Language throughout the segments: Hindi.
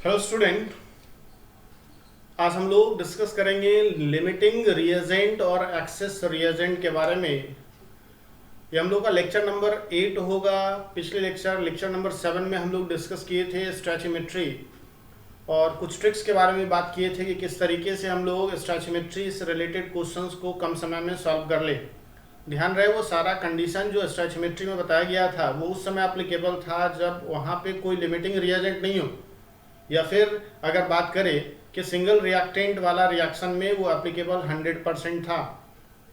हेलो स्टूडेंट, आज हम लोग डिस्कस करेंगे लिमिटिंग रिएजेंट और एक्सेस रिएजेंट के बारे में। ये हम लोग का लेक्चर नंबर 8 होगा। पिछले लेक्चर नंबर 7 में हम लोग डिस्कस किए थे स्टैचियोमेट्री और कुछ ट्रिक्स के बारे में बात किए थे कि किस तरीके से हम लोग स्टैचियोमेट्री से रिलेटेड क्वेश्चंस को कम समय में सॉल्व कर ले। ध्यान रहे, वो सारा कंडीशन जो स्टैचियोमेट्री में बताया गया था वो उस समय एप्लीकेबल था जब वहाँ पे कोई लिमिटिंग रिएजेंट नहीं हो, या फिर अगर बात करें कि सिंगल रिएक्टेंट वाला रिएक्शन में वो एप्लीकेबल 100% था।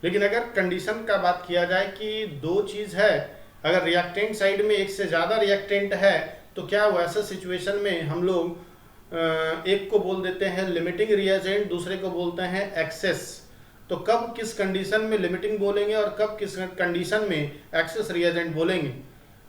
लेकिन अगर कंडीशन का बात किया जाए कि दो चीज़ है, अगर रिएक्टेंट साइड में एक से ज़्यादा रिएक्टेंट है तो क्या वैसे सिचुएशन में हम लोग एक को बोल देते हैं लिमिटिंग रिएजेंट, दूसरे को बोलते हैं एक्सेस। तो कब किस कंडीशन में लिमिटिंग बोलेंगे और कब किस कंडीशन में एक्सेस रिएजेंट बोलेंगे,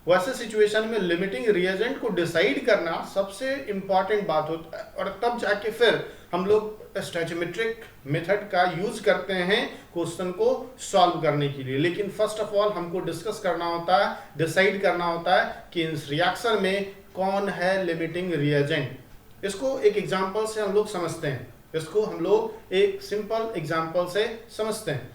वैसे सिचुएशन में लिमिटिंग रिएजेंट को डिसाइड करना सबसे इंपॉर्टेंट बात होता है। और तब जाके फिर हम लोग स्टैचियोमेट्रिक मेथड का यूज करते हैं क्वेश्चन को सॉल्व करने के लिए। लेकिन फर्स्ट ऑफ ऑल हमको डिस्कस करना होता है, डिसाइड करना होता है कि इस रिएक्शन में कौन है लिमिटिंग रिएजेंट। इसको एक एग्जाम्पल से हम लोग समझते हैं, इसको हम लोग एक सिंपल एग्जाम्पल से समझते हैं।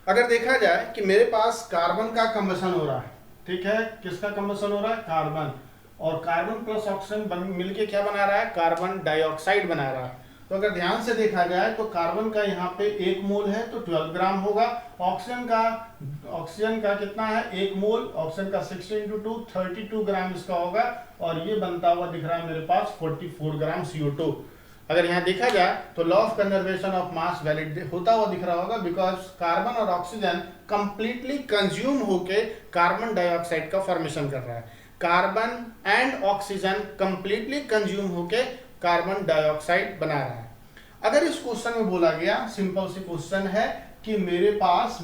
अगर देखा जाए कि मेरे पास कार्बन का कंबशन हो रहा है, ठीक है, किसका कंबशन हो रहा है? कार्बन। और कार्बन प्लस ऑक्सीजन मिलके क्या बना रहा है? कार्बन डाइऑक्साइड बना रहा है। तो अगर ध्यान से देखा जाए तो कार्बन का यहाँ पे 1 मोल है तो 12 ग्राम होगा। ऑक्सीजन का कितना है? 1 मोल। ऑक्सीजन का 16 × 2 32 ग्राम इसका होगा। और ये बनता हुआ दिख रहा है मेरे पास 44 ग्राम CO2। अगर यहाँ देखा जाए तो law of conservation of mass valid होता हुआ दिख रहा होगा, बिकॉज कार्बन और ऑक्सीजन कंप्लीटली कंज्यूम होके कार्बन डाइऑक्साइड का फॉर्मेशन कर रहा है। Carbon and oxygen completely consume होके कार्बन डाइऑक्साइड बना रहा है। अगर इस क्वेश्चन में बोला गया, सिंपल सी क्वेश्चन है कि मेरे पास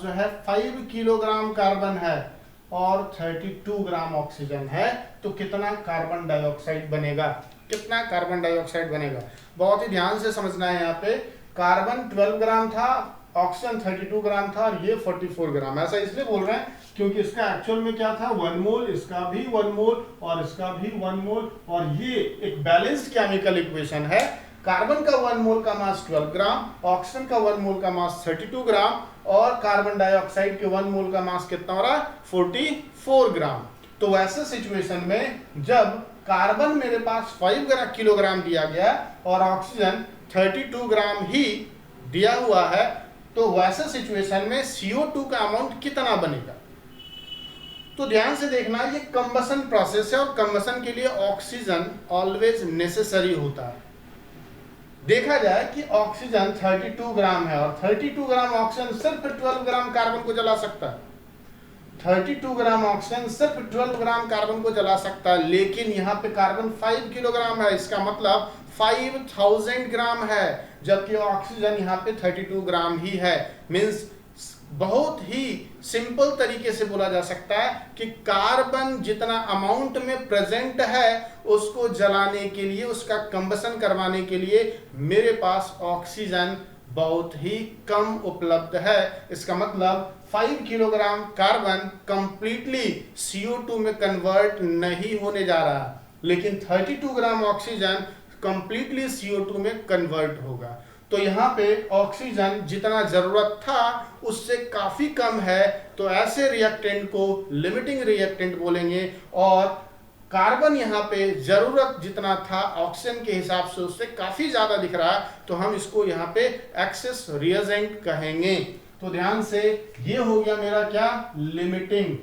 जो है 5 किलोग्राम कार्बन है और 32 ग्राम ऑक्सीजन है, तो कितना कार्बन डाइऑक्साइड बनेगा? कितना कार्बन डाइऑक्साइड बनेगा? बहुत ही ध्यान से समझना है। यहाँ पे कार्बन 12 ग्राम था, ऑक्सीजन 32 ग्राम था और ये 44 ग्राम। ऐसा इसलिए बोल रहे हैं क्योंकि इसका एक्चुअल में क्या था? 1 मोल, इसका भी 1 मोल और इसका भी 1 मोल। और ये एक बैलेंस्ड केमिकल इक्वेशन है। कार्बन का 1 मोल का मास 12 ग्राम, ऑक्सीजन का 1 मोल का मास 32 ग्राम और कार्बन डाइऑक्साइड के 1 मोल का मास कितना हो रहा है? 44 ग्राम। तो वैसे सिचुएशन में जब कार्बन मेरे पास 5 किलोग्राम दिया गया और ऑक्सीजन 32 ग्राम ही दिया हुआ है, तो वैसे सिचुएशन में CO2 का अमाउंट कितना बनेगा? तो ध्यान से देखना, ये कंबशन प्रोसेस है और कंबशन के लिए ऑक्सीजन ऑलवेज नेसेसरी होता है। देखा जाए कि ऑक्सीजन 32 ग्राम है और 32 ग्राम ऑक्सीजन सिर्फ 12 ग्राम कार्बन को जला सकता है। 32 ग्राम ऑक्सीजन सिर्फ 12 ग्राम कार्बन को जला सकता है। लेकिन यहाँ पे कार्बन 5 किलोग्राम है, इसका मतलब 5000 ग्राम है, जबकि ऑक्सीजन यहाँ पे 32 ग्राम ही है। मीन्स बहुत ही सिंपल तरीके से बोला जा सकता है कि कार्बन जितना अमाउंट में प्रेजेंट है उसको जलाने के लिए, उसका कंबशन करवाने के लिए मेरे पास ऑक्सीजन बहुत ही कम उपलब्ध है। इसका मतलब 5 किलोग्राम कार्बन कंप्लीटली CO2 में कन्वर्ट नहीं होने जा रहा, लेकिन 32 ग्राम ऑक्सीजन कंप्लीटली CO2 में कन्वर्ट होगा। तो यहाँ पे ऑक्सीजन जितना जरूरत था उससे काफी कम है, तो ऐसे रिएक्टेंट को लिमिटिंग रिएक्टेंट बोलेंगे। और कार्बन यहाँ पे जरूरत जितना था ऑक्सीजन के हिसाब से उससे काफी ज्यादा दिख रहा है, तो हम इसको यहाँ पे एक्सेस रिएजेंट कहेंगे। तो ध्यान से, ये हो गया मेरा क्या? लिमिटिंग।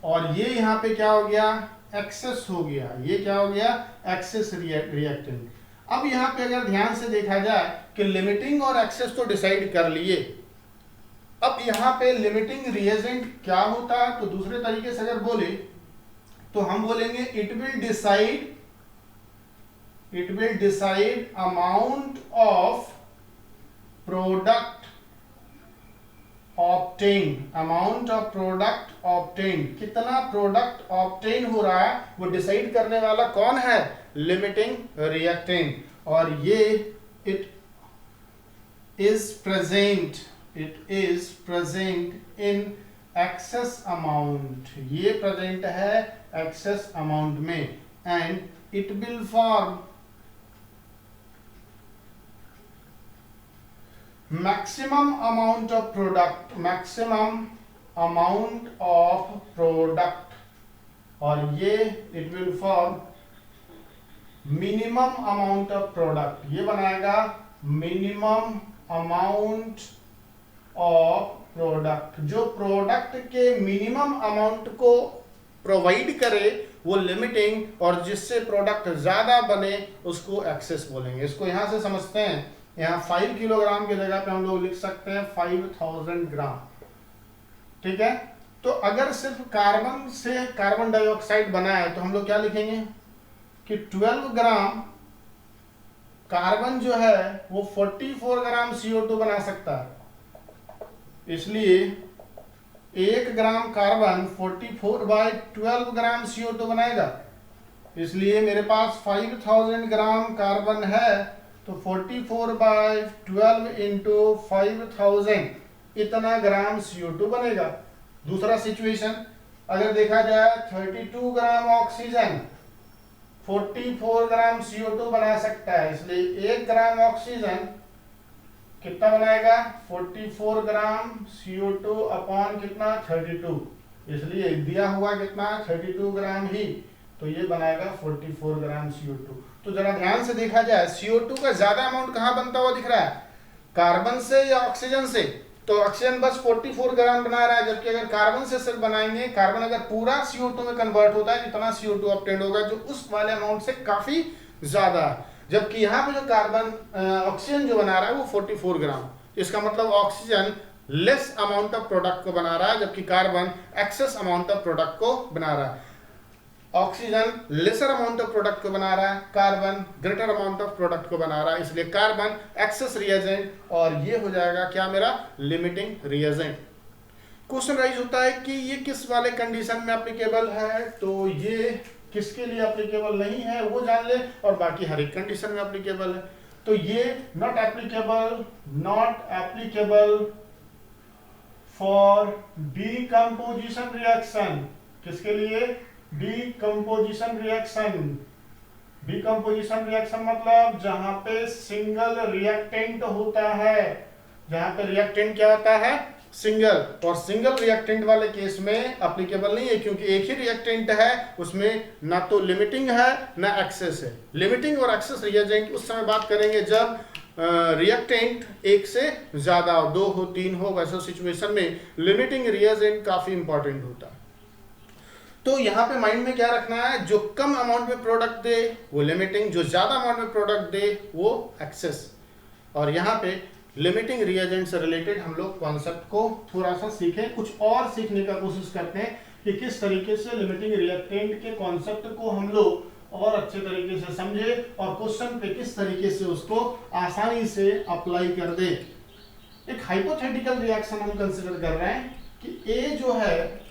और ये यहाँ पे क्या हो गया? एक्सेस हो गया। ये क्या हो गया? Excess reactant. अब यहाँ पे अगर ध्यान से देखा जाए कि लिमिटिंग और एक्सेस तो डिसाइड कर लिए, अब यहाँ पे लिमिटिंग रिएजेंट क्या होता है? तो दूसरे तरीके से अगर बोले तो हम बोलेंगे it will decide amount of product obtain. कितना प्रोडक्ट ऑब्टेन हो रहा है वो डिसाइड करने वाला कौन है? Limiting reactant. और ये it is present in excess amount, ये प्रेजेंट है एक्सेस अमाउंट में, and it will form maximum amount of product, maximum amount of product, और ये it will form minimum amount of product, ये बनाएगा मिनिमम अमाउंट ऑफ प्रोडक्ट। जो प्रोडक्ट के मिनिमम अमाउंट को प्रोवाइड करे वो लिमिटिंग, और जिससे प्रोडक्ट ज्यादा बने उसको एक्सेस बोलेंगे। इसको यहां से समझते हैं, यहाँ 5 किलोग्राम की जगह पे हम लोग लिख सकते हैं 5000 ग्राम, ठीक है। तो अगर सिर्फ कार्बन से कार्बन डाइऑक्साइड बना है तो हम लोग क्या लिखेंगे कि 12 ग्राम कार्बन जो है वो 44 ग्राम CO2 बना सकता है। इसलिए 1 ग्राम कार्बन 44/12 ग्राम CO2 बनाएगा। इसलिए मेरे पास 5000 ग्राम कार्बन है, तो 44/12 इंटू 5000 इतना ग्राम CO2 बनेगा। दूसरा सिचुएशन अगर देखा जाए 32 ग्राम ऑक्सीजन 44 ग्राम CO2 बना सकता है, इसलिए 1 ग्राम ऑक्सीजन कितना बनाएगा 44 ग्राम CO2 अपॉन कितना 32, इसलिए दिया हुआ कितना 32 ग्राम ही, तो ये बनाएगा 44 ग्राम CO2। तो जरा ध्यान से देखा जाए CO2 का ज्यादा अमाउंट कहां बनता हुआ दिख रहा है, कार्बन से या ऑक्सीजन से? तो ऑक्सीजन बस 44 ग्राम बना रहा है, जबकि अगर कार्बन से सिर्फ बनाएंगे, कार्बन अगर पूरा CO2 में कन्वर्ट होता है जितना CO2 ऑब्टेन होगा जो उस वाले अमाउंट से काफी ज्यादा है, जबकि यहाँ पे जो कार्बन ऑक्सीजन जो बना रहा है वो 44 ग्राम। इसका मतलब oxygen less amount of product को बना रहा है, जबकि carbon excess amount of product को बना रहा है। Oxygen lesser amount of product को बना रहा है, carbon greater amount of product को बना रहा है, इसलिए कार्बन एक्सेस रिएजेंट, और ये हो जाएगा क्या मेरा लिमिटिंग रिएजेंट। क्वेश्चन राइज होता है कि ये किस वाले कंडीशन में एप्लीकेबल है, तो ये किसके लिए एप्लीकेबल नहीं है वो जान ले, और बाकी हर एक कंडीशन में एप्लीकेबल है। तो ये not applicable for decomposition reaction, किसके लिए डीकंपोजिशन रिएक्शन मतलब जहां पे सिंगल रिएक्टेंट होता है, जहां पे रिएक्टेंट क्या होता है सिंगल, और सिंगल रिएक्टेंट वाले केस में एप्लीकेबल नहीं है, क्योंकि एक ही रिएक्टेंट है, उसमें ना तो लिमिटिंग है ना एक्सेस है। लिमिटिंग और एक्सेस रिएजेंट उस समय बात करेंगे जब रिएक्टेंट एक से ज्यादा हो, 2 हो 3 हो, वैसे सिचुएशन में लिमिटिंग रिएजेंट काफी इंपॉर्टेंट होता है। तो यहाँ पे माइंड में क्या रखना है, जो कम अमाउंट में प्रोडक्ट दे वो लिमिटिंग, जो ज्यादा अमाउंट में प्रोडक्ट दे वो एक्सेस। और यहाँ पे लिमिटिंग रिएजेंट से रिलेटेड हम लोग कॉन्सेप्ट को थोड़ा सा सीखें, कुछ और सीखने का कोशिश करते हैं कि किस तरीके से लिमिटिंग रिएक्टेंट के कॉन्सेप्ट को हम लोग और अच्छे तरीके से समझे और क्वेश्चन पे किस तरीके से उसको आसानी से अप्लाई कर दे। एक हाइपोथेटिकल रिएक्शन हम कंसिडर कर रहे हैं कि A जो है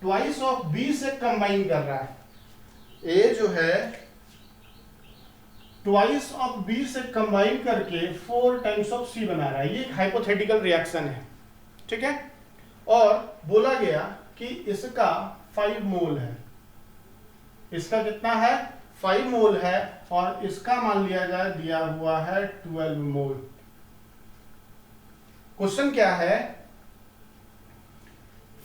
ट्वाइस ऑफ B से कंबाइन कर रहा है, A जो है ट्वाइस ऑफ B से कंबाइन करके 4 टाइम्स ऑफ C बना रहा है। ये एक हाइपोथेटिकल रिएक्शन है, ठीक है। और बोला गया कि इसका 5 मोल है, इसका कितना है 5 मोल है, और इसका मान लिया जाए दिया हुआ है 12 मोल। क्वेश्चन क्या है,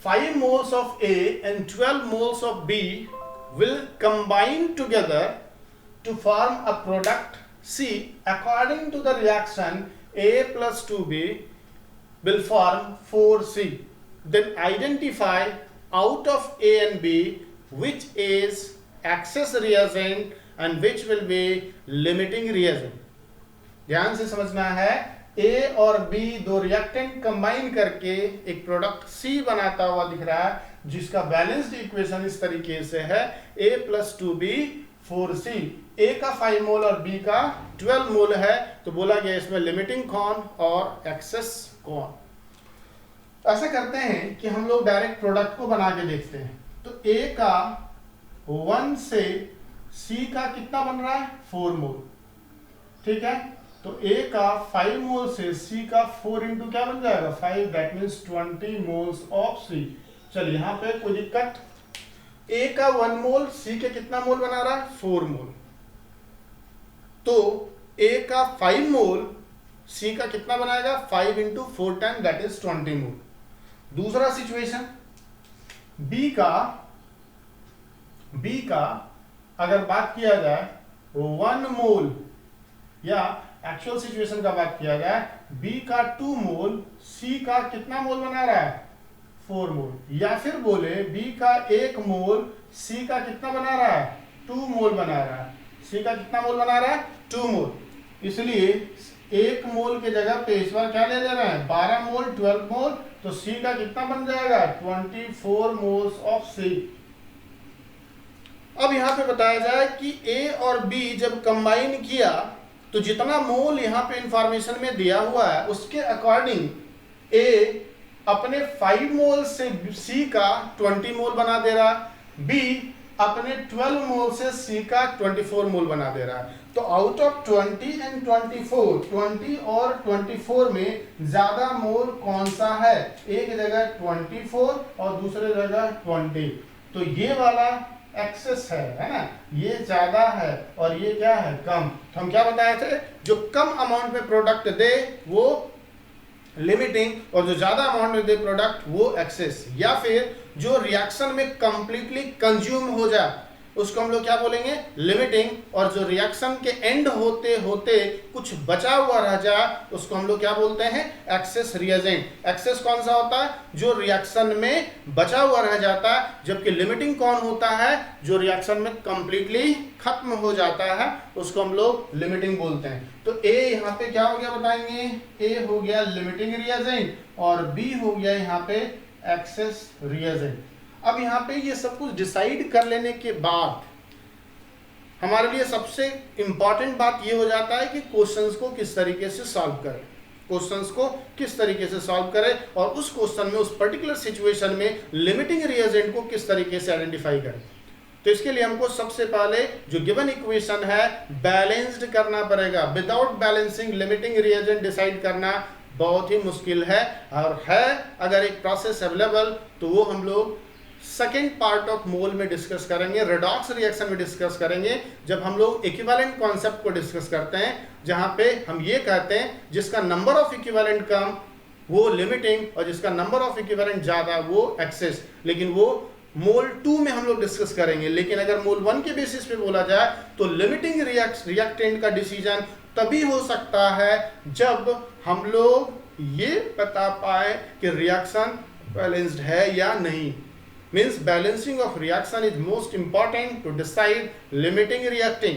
5 moles of A and 12 moles of B will combine together to form a product C. According to the reaction, A plus 2B will form 4C. Then identify out of A and B which is excess reagent and which will be limiting reagent. ध्यान से समझना है, A और B दो रिएक्टेंट कंबाइन करके एक प्रोडक्ट C बनाता हुआ दिख रहा है, जिसका बैलेंस्ड इक्वेशन इस तरीके से है A plus 2B 4C। A का 5 मोल और B का 12 मोल है, तो बोला गया इसमें लिमिटिंग कौन और एक्सेस कौन। ऐसा करते हैं कि हम लोग डायरेक्ट प्रोडक्ट को बना के देखते हैं। तो A का 1 से C का कितना बन रहा है 4 मोल, ठीक है। तो A का 5 मोल से C का 4 इंटू क्या बन जाएगा 5, that means 20 moles of C। चलिए यहाँ पे कोई दिक्कत, ए का 1 मोल सी के कितना मोल बना रहा है 4 मोल, तो ए का 5 मोल सी का कितना बनाएगा 5 इंटू 4 टाइम दैट इज 20 मोल। दूसरा सिचुएशन बी का अगर बात किया जाए 1 मोल, या एक्चुअल सिचुएशन का बात किया जाए बी का 2 मोल सी का कितना मोल बना रहा है 4 मोल, या फिर बोले बी का 1 मोल सी का कितना बना रहा है 2 मोल बना रहा है, सी का कितना मोल बना रहा है 2 मोल। इसलिए 1 मोल के जगह पे इस बार क्या ले रहे हैं 12 मोल 12 मोल, तो सी का कितना बन जाएगा 24 मोल्स ऑफ सी। अब यहां पे बताया जाए कि ए और बी जब कंबाइन किया तो जितना मोल यहां पे इंफॉर्मेशन में दिया हुआ है उसके अकॉर्डिंग ए अपने 5 मोल से सी का 20 मोल बना दे रहा है, बी अपने 12 मोल से सी का 24 मोल बना दे रहा है। तो आउट ऑफ 20 एंड 24, 20 और 24 में ज्यादा मोल कौन सा है, एक जगह 24 और दूसरे जगह 20, तो ये वाला एक्सेस है ना, ये ज्यादा है और ये क्या है कम। तो हम क्या बताए थे, जो कम अमाउंट में प्रोडक्ट दे वो लिमिटिंग और जो ज्यादा अमाउंट में दे प्रोडक्ट वो एक्सेस, या फिर जो रिएक्शन में कंप्लीटली कंज्यूम हो जाए उसको हम लोग क्या बोलेंगे लिमिटिंग, और जो रिएक्शन के एंड होते होते कुछ बचा हुआ रह जाए उसको हम लोग क्या बोलते हैं एक्सेस रिएजेंट। एक्सेस कौन सा होता है, जो रिएक्शन में बचा हुआ रह जाता है, जबकि लिमिटिंग कौन होता है, जो रिएक्शन में कंप्लीटली खत्म हो जाता है उसको हम लोग लिमिटिंग बोलते हैं। तो ए यहाँ पे क्या हो गया बताएंगे, ए हो गया लिमिटिंग रिएजेंट और बी हो गया यहाँ पे एक्सेस रिएजेंट। अब यहाँ पे ये सब कुछ डिसाइड कर लेने के बाद हमारे लिए सबसे इंपॉर्टेंट बात ये हो जाता है कि क्वेश्चंस को किस तरीके से सॉल्व करें, क्वेश्चंस को किस तरीके से सॉल्व करें और उस क्वेश्चन में उस पर्टिकुलर सिचुएशन में लिमिटिंग रिएजेंट को किस तरीके से आइडेंटिफाई करें। तो इसके लिए हमको सबसे पहले जो गिवन इक्वेशन है बैलेंस्ड करना पड़ेगा। Without balancing limiting reagent decide करना बहुत ही मुश्किल है, और है अगर एक प्रोसेस अवेलेबल तो वो हम लोग सेकेंड पार्ट ऑफ मोल में डिस्कस करेंगे, रेडॉक्स रिएक्शन में डिस्कस करेंगे, जब हम लोग इक्विवेलेंट कॉन्सेप्ट को डिस्कस करते हैं, जहां पे हम ये कहते हैं जिसका नंबर ऑफ इक्विवेलेंट कम वो लिमिटिंग और जिसका नंबर ऑफ इक्विवेलेंट ज्यादा वो एक्सेस। लेकिन वो मोल 2 में हम लोग डिस्कस करेंगे। लेकिन अगर मोल 1 के बेसिस पे बोला जाए तो लिमिटिंग रिएक्टेंट का डिसीजन तभी हो सकता है जब हम लोग ये बता पाए कि रिएक्शन बैलेंस्ड है या नहीं। Means balancing of reaction is most important to decide limiting reacting.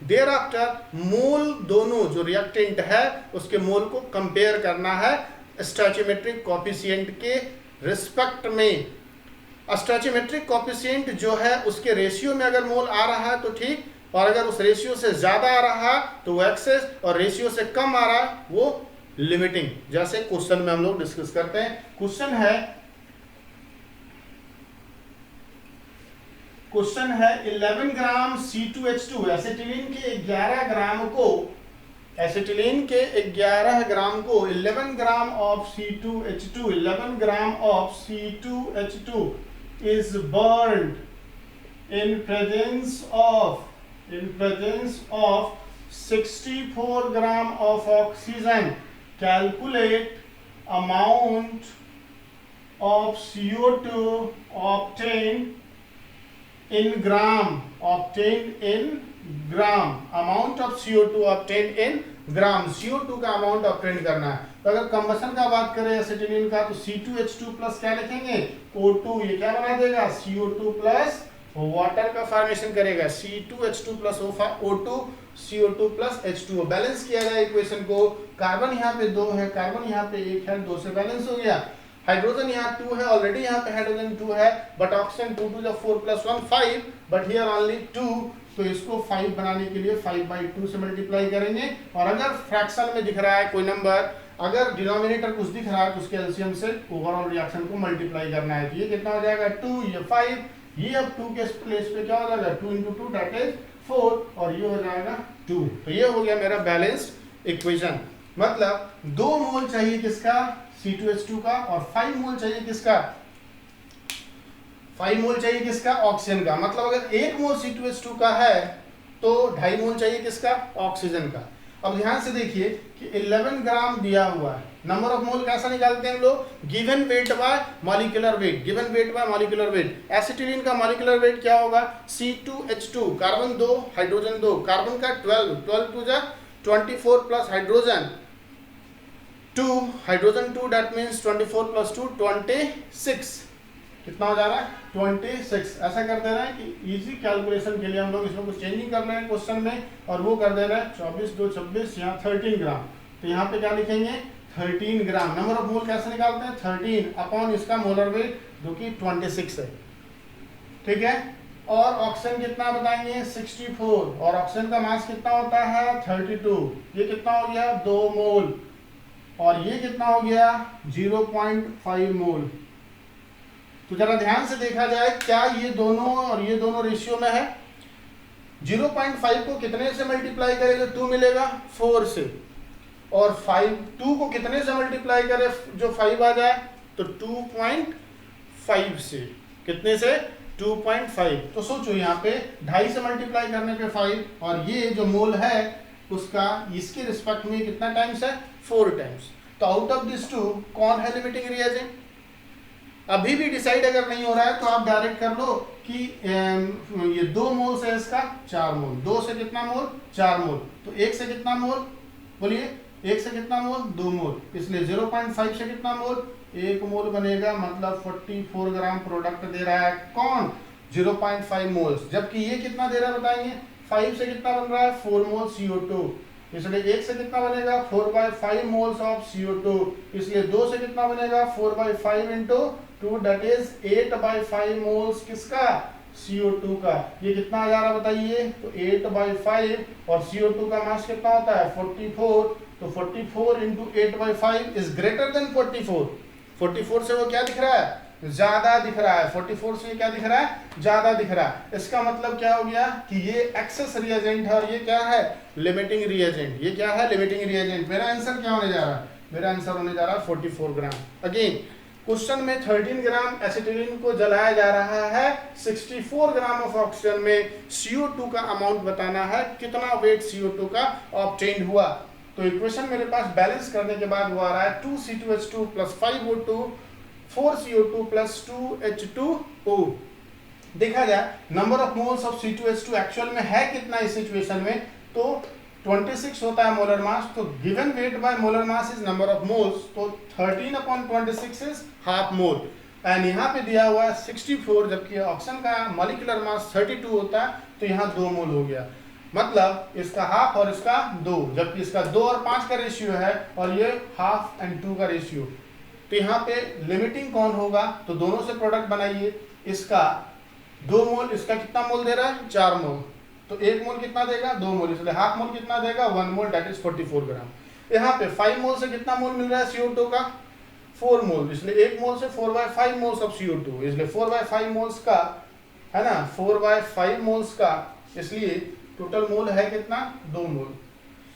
Thereafter मोल दोनों जो रिएक्टेंट है उसके मोल को कंपेयर करना है स्टोइचियोमेट्रिक कोएफिशिएंट के रिस्पेक्ट में। स्टोइचियोमेट्रिक कोएफिशिएंट जो है उसके रेशियो में अगर मोल आ रहा है तो ठीक, और अगर उस रेशियो से ज्यादा आ रहा है तो वो एक्सेस, और रेशियो से कम आ रहा है वो लिमिटिंग। जैसे क्वेश्चन में हम लोग डिस्कस करते हैं, क्वेश्चन है 11 ग्राम C2H2, एसिटिलीन के 11 ग्राम को 11 gram of C2H2, 11 gram of C2H2 is burned in presence of 64 gram of oxygen. Calculate amount of CO2 obtained in gram, amount of CO2 obtained in gram. CO2 का अमाउंट ऑब्टेन करना है। तो अगर कंबशन का बात करें एसिटिलीन का तो C2H2 प्लस क्या लिखेंगे O2, ये क्या बना देगा CO2 प्लस वाटर का फॉर्मेशन करेगा, C2H2 plus O2 CO2 plus H2O। Balance किया जाए इक्वेशन को, कार्बन यहाँ पे 2 है, कार्बन यहाँ पे 1 है, 2 से बैलेंस हो गया। हाइड्रोजन यहाँ 2 है, ऑलरेडी यहाँ पे हाइड्रोजन 2 है, but oxygen 2 2 4 plus 1 5, but here only 2, तो इसको 5 बनाने के लिए 5/2 से मल्टीप्लाई करेंगे। और अगर फ्रैक्शन में दिख रहा है कोई नंबर, अगर डिनोमिनेटर कुछ दिख रहा है तो उसके एलसीएम से ओवरऑल रिएक्शन को मल्टीप्लाई करना है। तो ये कितना हो जाएगा 2, ये 5, ये अब 2 के प्लेस पे क्या हो जाएगा 2 × 2 दैट इज 4, और ये हो जाएगा 2। तो ये हो गया मेरा बैलेंस्ड इक्वेशन। मतलब 2 मोल चाहिए किसका C2H2 का और 5 मोल चाहिए किसका 5 मोल चाहिए किसका, ऑक्सीजन का। मतलब अगर 1 मोल C2H2 का है तो 2.5 मोल चाहिए किसका, ऑक्सीजन का। अब ध्यान से देखिए कि 11 ग्राम दिया हुआ है। नंबर ऑफ मोल कैसा निकालते हैं हम लोग, given weight by molecular weight, given weight by molecular weight. Acetylene का मॉलिक्यूलर वेट क्या होगा, C2H2, कार्बन 2 हाइड्रोजन 2, कार्बन का 12 टू जा 24 plus hydrogen 2, hydrogen 2, that means 24 plus 2 26। कितना हो जा रहा है, 26। ऐसा कर दे रहे हैं कि इजी कैलकुलेशन के लिए हम लोग इसमें कुछ चेंजिंग कर रहे हैं क्वेश्चन में, और वो कर दे रहे हैं 24 2 26, यहाँ 13 ग्राम। तो यहाँ पे क्या लिखेंगे, 13 ग्राम। नंबर ऑफ मोल कैसे निकालते हैं, 13 अपॉन इसका मोलर वेट जो कि 26 है, ठीक है। और ऑक्सीजन कितना बताएंगे, 64, और ऑक्सीजन का मास कितना होता है, 32। ये कितना हो गया, 2 मोल, और ये कितना हो गया, 0.5 मोल। तो जरा ध्यान से देखा जाए, क्या ये दोनों और ये दोनों रेशियो में है। 0.5 को कितने से मल्टीप्लाई करें जो 2 मिलेगा, 4 से, और 2 को कितने से मल्टीप्लाई करें जो 5 आ जाए, तो 2.5 से। कितने से, 2.5। तो सोचो यहाँ पे 2.5 से मल्टीप्लाई करने पे 5, और ये जो मोल है उसका इसके रिस्पेक्ट में कितना टाइम्स है, 4 टाइम्स। तो आउट ऑफ दिस 2 कौन है लिमिटिंग रिएजेंट। अभी भी डिसाइड अगर नहीं हो रहा है तो आप डायरेक्ट कर लो कि ये 2 मोल से इसका 4 मोल, 2 से कितना मोल, 4 मोल, तो 1 से कितना मोल, बोलिए 1 से कितना मोल, 2 मोल, इसलिए 0.5 से कितना मोल, 1 मोल बनेगा। मतलब 44 ग्राम प्रोडक्ट दे रहा है कौन, 0.5 मोल्स। जबकि ये कितना दे रहा है बताएंगे, 5 से कितना बन रहा है, 4 मोल CO2, इसलिए 1 से कितना बनेगा, 4/5 मोल्स ऑफ CO2, इसलिए 2 से कितना बनेगा, 4/5 इंटू 2, दैट इज 8/5 मोल्स किसका, CO2 का। ये कितना आ जा रहा बताइए, तो 8/5, और CO2 का मास कितना होता है, 44, तो 44 इंटू 8/5 इज ग्रेटर देन 44। 44 से वो क्या दिख रहा है, ज्यादा दिख रहा है। 44 से क्या दिख रहा है, ज्यादा दिख रहा है। इसका मतलब क्या हो गया कि ये एक्सेस रिएजेंट है, और ये क्या है, लिमिटिंग रिएजेंट। ये क्या है, लिमिटिंग रिएजेंट। मेरा आंसर क्या होने जा रहा है, मेरा आंसर होने जा रहा है 44 ग्राम। अगेन क्वेश्चन में 13 ग्राम एसिटिलीन को जलाया जा रहा है, 64 ग्राम ऑफ ऑक्सीजन में CO2 का अमाउंट बताना है, कितना वेट CO2 का ऑब्टेन हुआ। तो इक्वेशन मेरे पास बैलेंस करने के बाद वो आ रहा है 2C2H2 plus 5O2 4CO2 plus 2H2O। देखा जाए number of moles of C2H2 actual में है कितना इस सिचुएशन में, तो 26 होता है मोलर मास। तो given weight by molar mass is number of moles, तो 13/26 इज हाफ मोल। एंड यहाँ पे दिया हुआ है 64, जबकि ऑक्सीजन का मॉलिक्यूलर मास 32 होता है, तो यहाँ 2 मोल हो गया। मतलब इसका हाफ और इसका 2, जबकि इसका 2 और 5 का रेशियो है, और ये हाफ एंड 2 का रेशियो। तो यहाँ पे लिमिटिंग कौन होगा, तो दोनों से प्रोडक्ट बनाइए। इसका 2 मोल, इसका कितना मोल दे रहा है, 4 मोल, तो 1 मोल कितना देगा, 2 मोल, इसलिए हाफ मोल कितना देगा, 1 मोल, दैट इज 44 ग्राम। यहाँ पे 5 मोल से कितना मोल मिल रहा है CO2 का, 4 मोल, इसलिए 1 मोल से 4/5 मोल्स ऑफ CO2, इसलिए 4/5 मोल्स का है ना, 4/5 मोल्स का, इसलिए टोटल मोल है कितना, 2 मोल।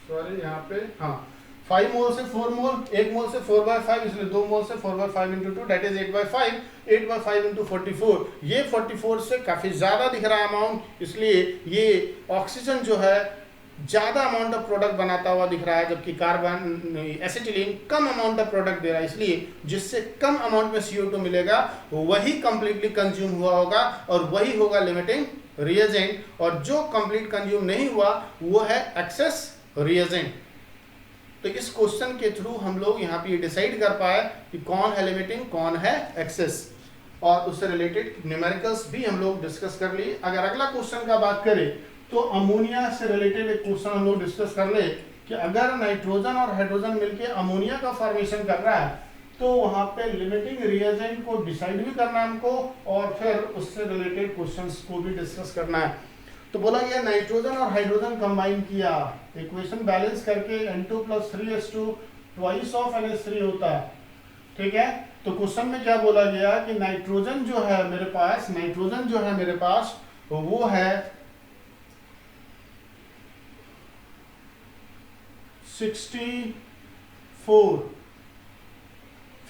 सॉरी यहाँ पे, हाँ 5 मोल से 4 मोल, 1 मोल से 4/5, इसलिए 2 मोल से 4/5 इंटू 2, दैट इज 8/5, 8/5 इंटू 44। ये 44 से काफी ज्यादा दिख रहा है अमाउंट, इसलिए ये ऑक्सीजन जो है ज्यादा अमाउंट ऑफ प्रोडक्ट बनाता हुआ दिख रहा है, जबकि कार्बन एसिटिलीन कम अमाउंट ऑफ प्रोडक्ट दे रहा है। इसलिए जिससे कम अमाउंट में CO2 मिलेगा वही कंप्लीटली कंज्यूम हुआ होगा, और वही होगा लिमिटिंग रिएजेंट, और जो कंप्लीट कंज्यूम नहीं हुआ वो है एक्सेस रिएजेंट। तो इस क्वेश्चन के थ्रू हम लोग यहाँ पे डिसाइड कर पाए कि कौन है लिमिटिंग, कौन है एक्सेस, और उससे रिलेटेड न्यूमेरिकल्स भी हम लोग डिस्कस कर लिए। अगर अगला क्वेश्चन का बात करें तो अमोनिया से रिलेटेड एक क्वेश्चन हम लोग डिस्कस कर ले कि अगर नाइट्रोजन और हाइड्रोजन मिलके अमोनिया का फॉर्मेशन कर रहा है, तो वहां पे लिमिटिंग रिएजेंट को डिसाइड भी करना है हमको, और फिर उससे रिलेटेड क्वेश्चंस को भी डिस्कस करना है। तो बोला गया नाइट्रोजन और हाइड्रोजन कंबाइन किया, इक्वेशन बैलेंस करके N2 + 3H2 twice of NH3 होता है, ठीक है। तो क्वेश्चन में क्या बोला गया कि नाइट्रोजन जो है मेरे पास, नाइट्रोजन जो है मेरे पास वो है 64,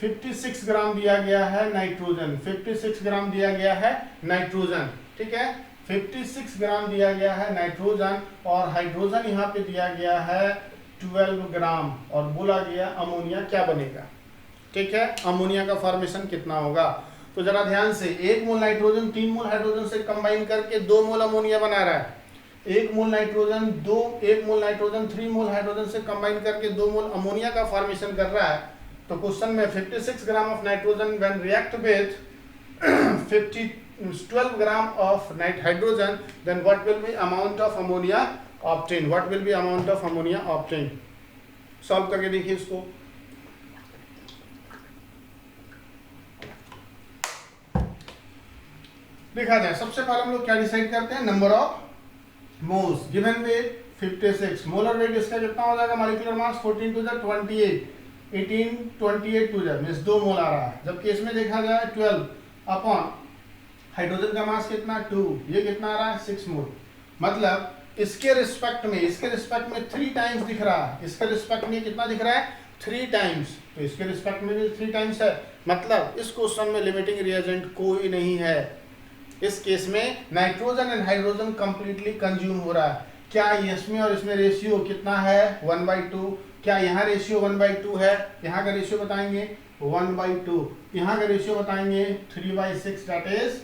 56 ग्राम दिया गया है नाइट्रोजन, 56 ग्राम दिया गया है नाइट्रोजन, ठीक है, 56 ग्राम दिया गया है नाइट्रोजन, और हाइड्रोजन यहाँ पे दिया गया है 12 ग्राम, और बोला गया अमोनिया क्या बनेगा, ठीक है, अमोनिया का फॉर्मेशन कितना होगा। तो जरा ध्यान से, 1 मोल नाइट्रोजन 3 मोल हाइड्रोजन से कंबाइन करके 2 मोल अमोनिया बना रहा है, 1 मोल नाइट्रोजन 3 मोल हाइड्रोजन से कंबाइन करके 2 मोल अमोनिया का फॉर्मेशन कर रहा है। तो क्वेश्चन में 56 gram of nitrogen when react with 12 gram of hydrogen, then what will be amount of ammonia obtain, what will be amount of ammonia obtain. Solve करके देखिए इसको। देखा जाए, सबसे पहले हम लोग क्या डिसाइड करते हैं, number of moles given with 56, molar weight इसका कितना हो जाएगा, molecular mass 14 to the 28, 18 28 to the means 2 mole आ रहा है, जबकि इसमें देखा जाए 12 अपॉन हाइड्रोजन का मास कितना 2, ये कितना आ रहा है 6 मोल, मतलब इसके रिस्पेक्ट में 3 टाइम्स दिख रहा है, इसके रिस्पेक्ट में कितना दिख रहा है 3 टाइम्स, तो इसके रिस्पेक्ट में भी 3 टाइम्स है, मतलब इस क्वेश्चन में लिमिटिंग रिएजेंट कोई नहीं है। इस केस में nitrogen and hydrogen completely consume हो रहा है। क्या इसमें और इसमें रेशियो कितना है 1/2, क्या यहाँ रेशियो 1/2 है, यहाँ का रेशियो बताएंगे 1/2, यहाँ का रेशियो बताएंगे 3/6 दैट इज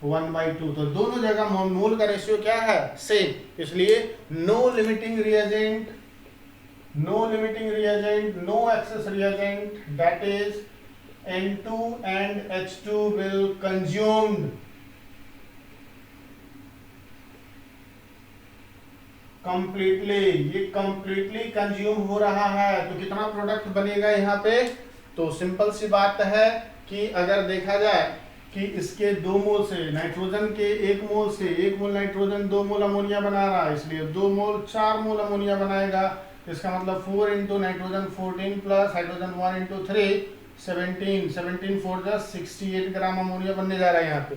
1/2, तो दोनों जगह मोल का रेशियो क्या है सेम, इसलिए no limiting reagent, no excess reagent that is N2 and H2 will consumed completely, ये कंप्लीटली कंज्यूम हो रहा है। तो कितना प्रोडक्ट बनेगा यहाँ पे, तो सिंपल सी बात है कि अगर देखा जाए कि इसके 2 मोल से नाइट्रोजन के 1 मोल से 1 मोल नाइट्रोजन 2 मोल अमोनिया बना रहा है, इसलिए 2 मोल 4 मोल अमोनिया बनाएगा, इसका मतलब 4 into nitrogen 14 plus hydrogen 1 into 3 17 4 जा 68 ग्राम अमोनिया बनने जा रहा है। यहाँ पे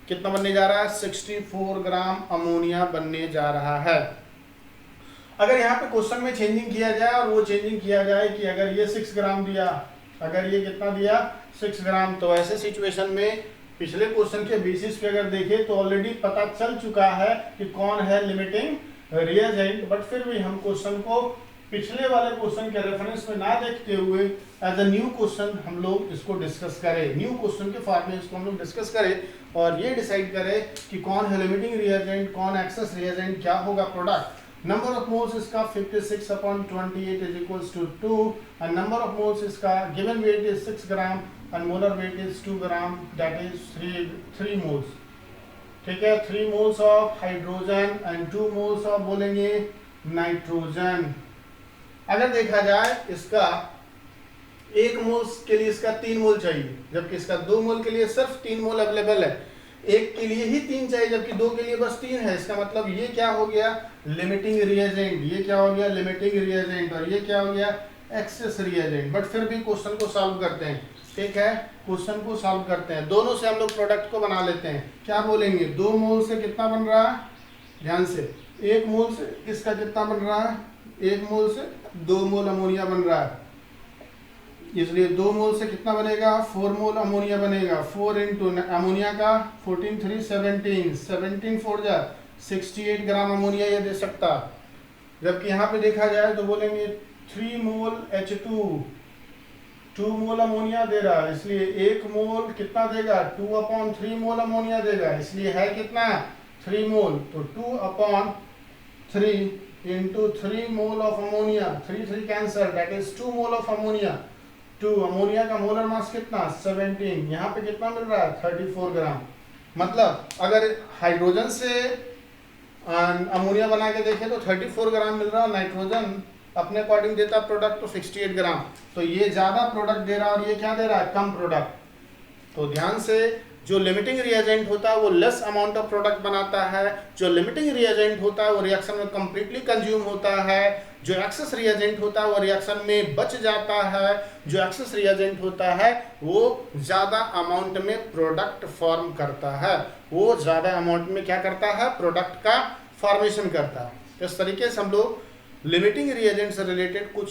कितना बनने जा रहा है 64 ग्राम अमोनिया बनने जा रहा है। अगर यहाँ पे क्वेश्चन में चेंजिंग किया जाए और वो चेंजिंग किया जाए कि अगर ये 6 ग्राम दिया, अगर ये कितना दिया 6 ग्राम, तो ऐसे सिचुएशन में पिछले क्वेश्चन के बेसिस पे अगर देखें तो ऑलरेडी पता चल चुका है कि कौन है लिमिटिंग रिएजेंट, बट फिर भी हम क्वेश्चन को पिछले वाले क्वेश्चन के रेफरेंस में ना देखते हुए एज अ न्यू क्वेश्चन हम लोग इसको डिस्कस करें, न्यू क्वेश्चन के फॉर्म में इसको हम लोग डिस्कस करें और ये डिसाइड करें कि कौन है लिमिटिंग रिएजेंट, कौन एक्सेस रिएजेंट, क्या होगा प्रोडक्ट। नंबर ऑफ मोल्स इसका 56/28 is equals to 2 and number of moles इसका given weight is 6 gram and molar weight is 2 gram that is 3 moles, ठीक है, 3 moles of hydrogen and 2 moles of बोलेंगे नाइट्रोजन। अगर देखा जाए इसका 1 मोल के लिए इसका 3 मोल चाहिए, जबकि इसका 2 मोल के लिए सिर्फ 3 मोल अवेलेबल है, एक के लिए ही 3 चाहिए जबकि 2 के लिए बस 3 है, इसका मतलब ये क्या हो गया लिमिटिंग रिएजेंट, ये क्या हो गया लिमिटिंग रिएजेंट और ये क्या हो गया एक्सेस रिएजेंट। बट फिर भी क्वेश्चन को सॉल्व करते हैं, ठीक है, क्वेश्चन को सॉल्व करते हैं, दोनों से हम लोग प्रोडक्ट को बना लेते हैं। क्या बोलेंगे 2 मोल से कितना बन रहा है, ध्यान से 1 मोल से इसका कितना बन रहा है, 1 मोल से 2 मोल अमोनिया बन रहा है, इसलिए 2 मोल से कितना बनेगा 4 मोल अमोनिया बनेगा, 4 इंटू अमोनिया का 14 3 17 4 जा 68 ग्राम अमोनिया ये दे सकता। जबकि यहाँ पे देखा जाए तो बोलेंगे 3 मोल H2 2 मोल अमोनिया दे रहा है, इसलिए 1 मोल कितना देगा 2/3 मोल अमोनिया देगा, इसलिए है कितना 3 मोल, तो 2/3 into 3 mole of ammonia, 3 cancer that is 2 mole of ammonia, 2 ammonia का मोलर मास कितना 17, यहाँ पे कितना मिल रहा है 34 ग्राम। मतलब अगर हाइड्रोजन से अमोनिया बना के देखें तो 34 ग्राम मिल रहा है, नाइट्रोजन अपने अकॉर्डिंग देता प्रोडक्ट तो 68 ग्राम, तो ये ज्यादा प्रोडक्ट दे रहा है और ये क्या दे रहा है कम प्रोडक्ट। तो ध्यान से जो लिमिटिंग रिएजेंट होता है वो लेस अमाउंट ऑफ प्रोडक्ट बनाता है, जो लिमिटिंग रिएजेंट होता है वो रिएक्शन में कंप्लीटली कंज्यूम होता है, जो एक्सेस रिएजेंट होता है वो रिएक्शन में बच जाता है, जो एक्सेस रिएजेंट होता है वो ज़्यादा अमाउंट में प्रोडक्ट फॉर्म करता है, वो ज़्यादा अमाउंट में क्या करता है प्रोडक्ट का फॉर्मेशन करता है। इस तरीके से हम लोग लिमिटिंग रिएजेंट से रिलेटेड कुछ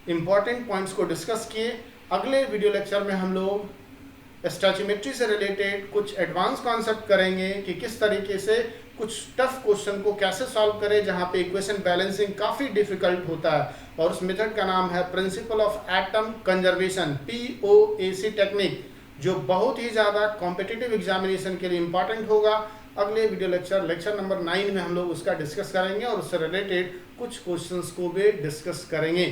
इंपॉर्टेंट पॉइंट्स को डिस्कस किए अगले वीडियो लेक्चर में हम लोग स्टैचियोमेट्री से रिलेटेड कुछ एडवांस कॉन्सेप्ट करेंगे कि किस तरीके से कुछ टफ क्वेश्चन को कैसे सॉल्व करें जहां पे इक्वेशन बैलेंसिंग काफ़ी डिफिकल्ट होता है, और उस मेथड का नाम है principle of atom conservation, POAC technique, जो बहुत ही ज़्यादा कॉम्पिटिटिव एग्जामिनेशन के लिए इंपॉर्टेंट होगा। अगले वीडियो लेक्चर नंबर 9 में हम लोग उसका डिस्कस करेंगे और उससे रिलेटेड कुछ क्वेश्चंस को भी डिस्कस करेंगे।